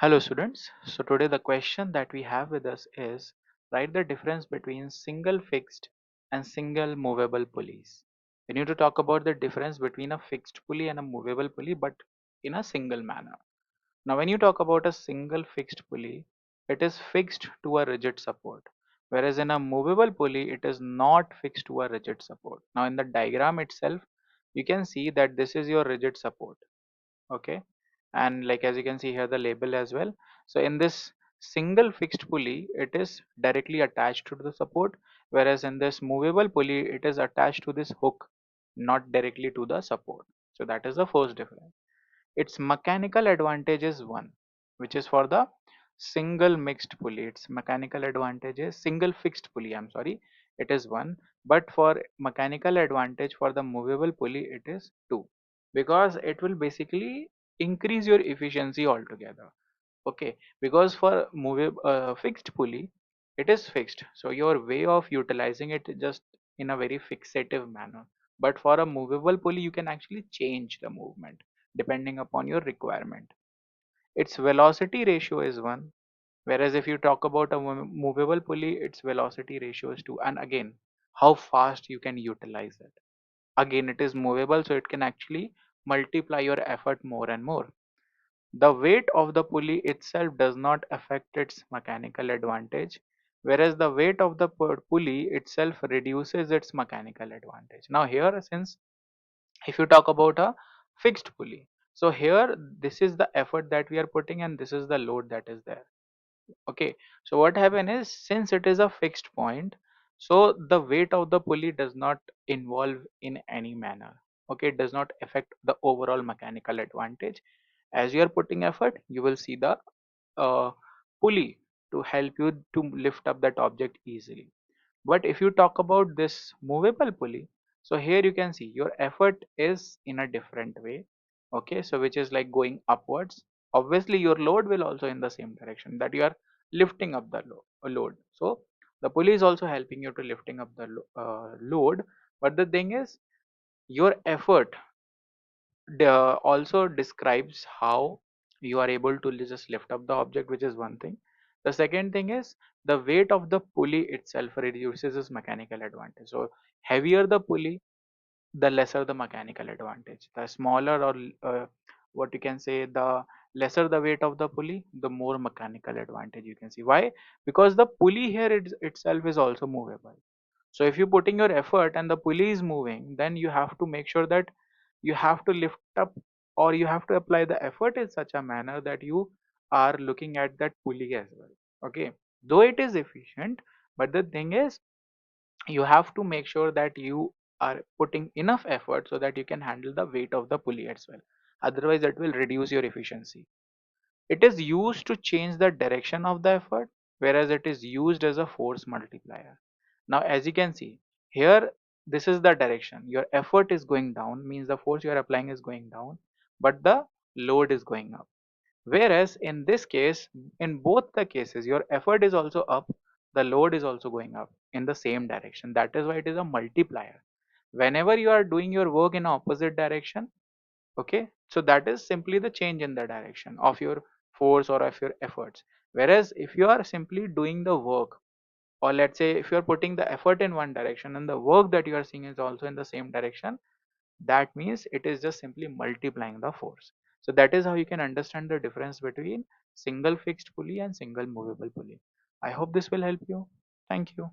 Hello students. So today the question that we have with us is write the difference between single fixed and single movable pulleys. We need to talk about the difference between a fixed pulley and a movable pulley but in a single manner. Now when you talk about a single fixed pulley, it is fixed to a rigid support, whereas in a movable pulley it is not fixed to a rigid support. Now in the diagram itself you can see that this is your rigid support, okay, and like as you can see here the label as well. So in this single fixed pulley it is directly attached to the support, whereas in this movable pulley it is attached to this hook, not directly to the support. So that is the first difference. Its mechanical advantage is one, which is for the single mixed pulley. Its mechanical advantage is single fixed pulley, I'm sorry, it is one, but for mechanical advantage for the movable pulley it is two, because it will basically increase your efficiency altogether. Okay, because for movable fixed pulley it is fixed, so your way of utilizing it is just in a very fixative manner, but for a movable pulley you can actually change the movement depending upon your requirement. Its velocity ratio is 1, whereas if you talk about a movable pulley its velocity ratio is 2. And again, how fast you can utilize it, again it is movable, so it can actually multiply your effort more and more. The weight of the pulley itself does not affect its mechanical advantage, whereas the weight of the pulley itself reduces its mechanical advantage. Now here, since if you talk about a fixed pulley, so here this is the effort that we are putting and this is the load that is there. Okay, so what happen is, since it is a fixed point, so the weight of the pulley does not involve in any manner. Okay, it does not affect the overall mechanical advantage. As you are putting effort you will see the uh, pulley to help you to lift up that object easily. But if you talk about this movable pulley, so here you can see your effort is in a different way. Okay, so which is like going upwards. Obviously your load will also in the same direction, that you are lifting up the load. So the pulley is also helping you to lifting up the load, but the thing is your effort also describes how you are able to just lift up the object, which is one thing. The second thing is the weight of the pulley itself reduces its mechanical advantage. So heavier the pulley, the lesser the mechanical advantage. The smaller, or what you can say, the lesser the weight of the pulley, the more mechanical advantage you can see. Why? Because the pulley here itself is also movable. So if you're putting your effort and the pulley is moving, then you have to make sure that you have to lift up, or you have to apply the effort in such a manner that you are looking at that pulley as well. Okay, though it is efficient, but the thing is you have to make sure that you are putting enough effort so that you can handle the weight of the pulley as well. Otherwise it will reduce your efficiency. It is used to change the direction of the effort, whereas it is used as a force multiplier. Now as you can see here, this is the direction. Your effort is going down, means the force you are applying is going down, but the load is going up. Whereas in this case, in both the cases, your effort is also up, the load is also going up in the same direction. That is why it is a multiplier. Whenever you are doing your work in opposite direction, okay, so that is simply the change in the direction of your force or of your efforts. Whereas if you are simply doing the work, or let's say if you are putting the effort in one direction and the work that you are seeing is also in the same direction, that means it is just simply multiplying the force. So that is how you can understand the difference between single fixed pulley and single movable pulley. I hope this will help you. Thank you.